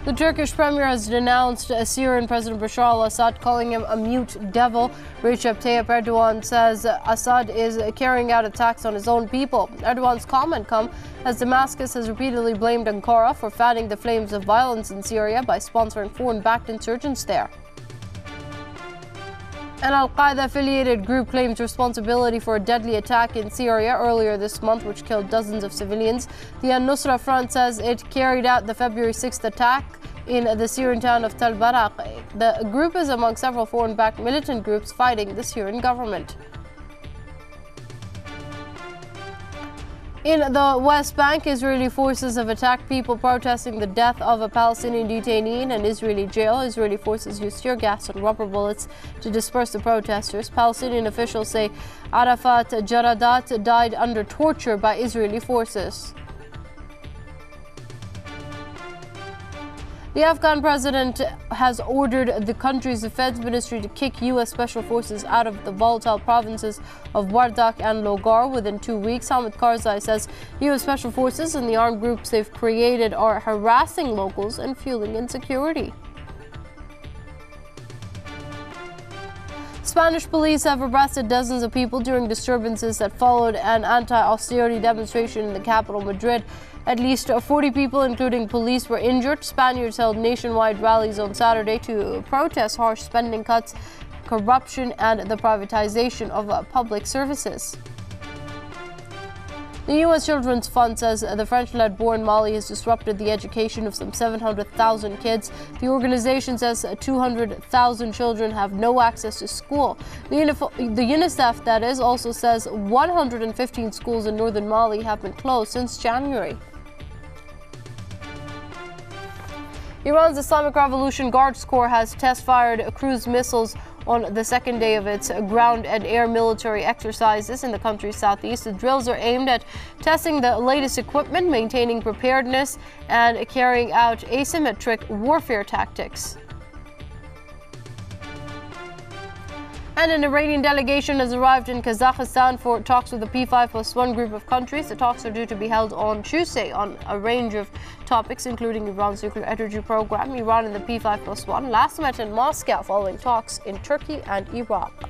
The Turkish premier has denounced Syrian President Bashar al-Assad, calling him a mute devil. Recep Tayyip Erdogan says Assad is carrying out attacks on his own people. Erdogan's comment come as Damascus has repeatedly blamed Ankara for fanning the flames of violence in Syria by sponsoring foreign-backed insurgents there. An al-Qaeda-affiliated group claims responsibility for a deadly attack in Syria earlier this month, which killed dozens of civilians. The al-Nusra Front says it carried out the February 6th attack in the Syrian town of Tel Barak. The group is among several foreign-backed militant groups fighting the Syrian government. In the West Bank, Israeli forces have attacked people protesting the death of a Palestinian detainee in an Israeli jail. Israeli forces used tear gas and rubber bullets to disperse the protesters. Palestinian officials say Arafat Jaradat died under torture by Israeli forces. The Afghan president has ordered the country's defense ministry to kick U.S. special forces out of the volatile provinces of Wardak and Logar within 2 weeks. Hamid Karzai says U.S. special forces and the armed groups they've created are harassing locals and fueling insecurity. Spanish police have arrested dozens of people during disturbances that followed an anti-austerity demonstration in the capital, Madrid. At least 40 people, including police, were injured. Spaniards held nationwide rallies on Saturday to protest harsh spending cuts, corruption, and the privatization of public services. The U.S. Children's Fund says the French-led war in Mali has disrupted the education of some 700,000 kids. The organization says 200,000 children have no access to school. The UNICEF, that is, also says 115 schools in northern Mali have been closed since January. Iran's Islamic Revolution Guards Corps has test-fired cruise missiles on the second day of its ground and air military exercises in the country's southeast. The drills are aimed at testing the latest equipment, maintaining preparedness, and carrying out asymmetric warfare tactics. And an Iranian delegation has arrived in Kazakhstan for talks with the P5+1 group of countries. The talks are due to be held on Tuesday on a range of topics, including Iran's nuclear energy program. Iran and the P5+1 last met in Moscow following talks in Turkey and Iraq.